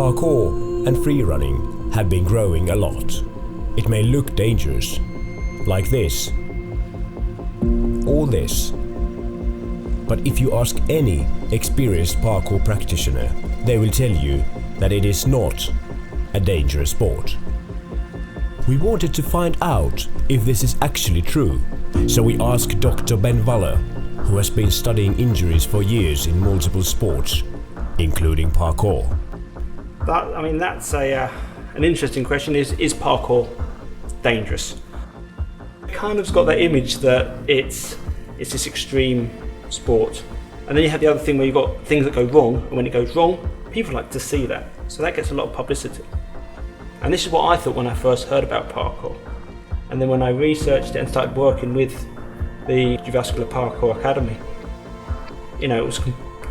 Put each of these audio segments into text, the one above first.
Parkour and free running have been growing a lot. It may look dangerous, like this, or this. But if you ask any experienced parkour practitioner, they will tell you that it is not a dangerous sport. We wanted to find out if this is actually true, so we asked Dr. Ben Waller, who has been studying injuries for years in multiple sports, including parkour. That's an interesting question. Is parkour dangerous? It kind of's got that image that it's this extreme sport. And then you have the other thing where you've got things that go wrong, and when it goes wrong, people like to see that. So that gets a lot of publicity. And this is what I thought when I first heard about parkour. And then when I researched it and started working with the Vascular Parkour Academy, it was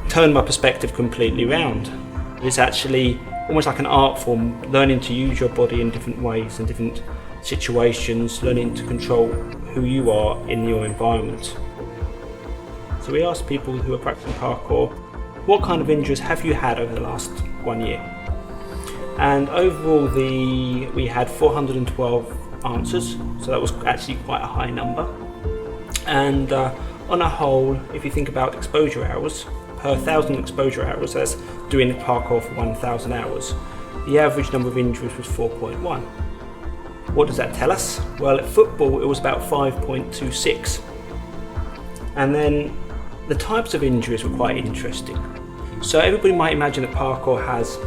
turned my perspective completely round. It's actually almost like an art form, learning to use your body in different ways, in different situations, learning to control who you are in your environment. So we asked people who are practicing parkour, what kind of injuries have you had over the last 1 year? And overall we had 412 answers, so that was actually quite a high number. And on a whole, if you think about exposure hours, per 1,000 exposure hours, that's doing parkour for 1,000 hours, the average number of injuries was 4.1. What does that tell us? Well, at football it was about 5.26. And then the types of injuries were quite interesting. So everybody might imagine that parkour has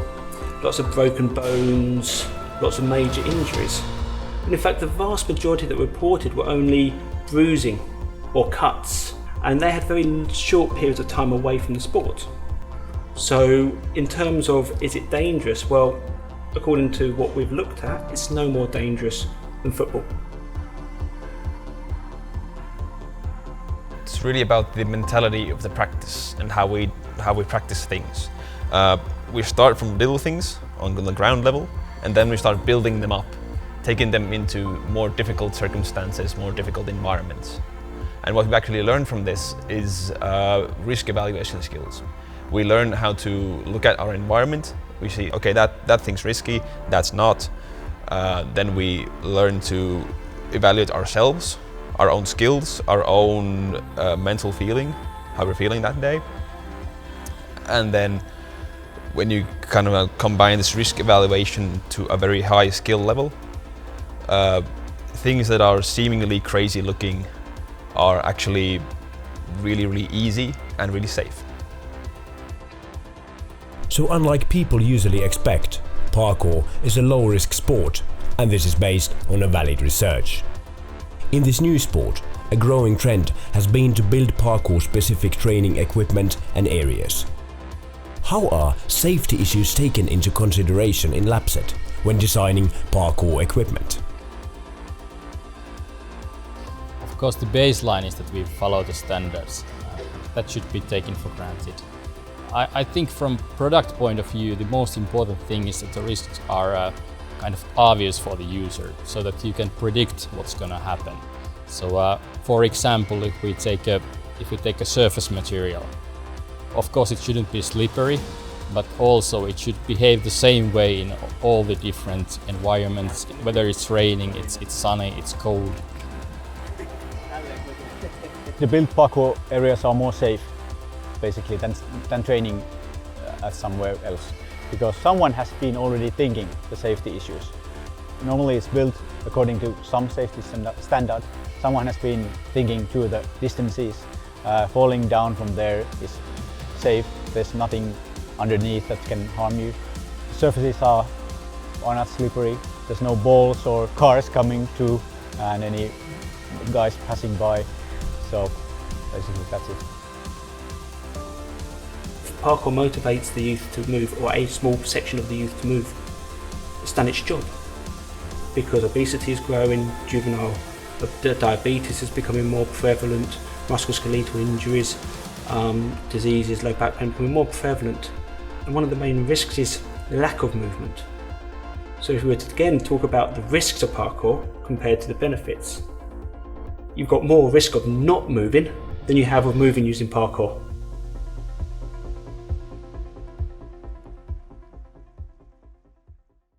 lots of broken bones, lots of major injuries. But in fact, the vast majority that were reported were only bruising or cuts, and they had very short periods of time away from the sport. So in terms of is it dangerous? Well, according to what we've looked at, it's no more dangerous than football. It's really about the mentality of the practice and how we practice things. We start from little things on the ground level, and then we start building them up, taking them into more difficult circumstances, more difficult environments. And what we've actually learned from this is risk evaluation skills. We learn how to look at our environment. We see, okay, that thing's risky, that's not. Then we learn to evaluate ourselves, our own skills, our own mental feeling, how we're feeling that day. And then when you kind of combine this risk evaluation to a very high skill level, things that are seemingly crazy looking are actually really, really easy and really safe. So unlike people usually expect, parkour is a low-risk sport, and this is based on a valid research. In this new sport, a growing trend has been to build parkour-specific training equipment and areas. How are safety issues taken into consideration in LabSet when designing parkour equipment? Of course, the baseline is that we follow the standards. That should be taken for granted. I think from product point of view, the most important thing is that the risks are kind of obvious for the user, so that you can predict what's going to happen. So, for example, if we take a surface material, of course it shouldn't be slippery, but also it should behave the same way in all the different environments, whether it's raining, it's sunny, it's cold. The built parkour areas are more safe, basically, than training somewhere else, because someone has been already thinking the safety issues. Normally it's built according to some safety standard. Someone has been thinking through the distances. Falling down from there is safe. There's nothing underneath that can harm you. The surfaces are not slippery. There's no balls or cars coming through and any guys passing by. So basically that's it. Parkour motivates the youth to move, or a small section of the youth to move. It's done its job. Because obesity is growing, juvenile diabetes is becoming more prevalent, musculoskeletal injuries, diseases, low back pain becoming more prevalent. And one of the main risks is the lack of movement. So if we were to again talk about the risks of parkour compared to the benefits, you've got more risk of not moving than you have of moving using parkour.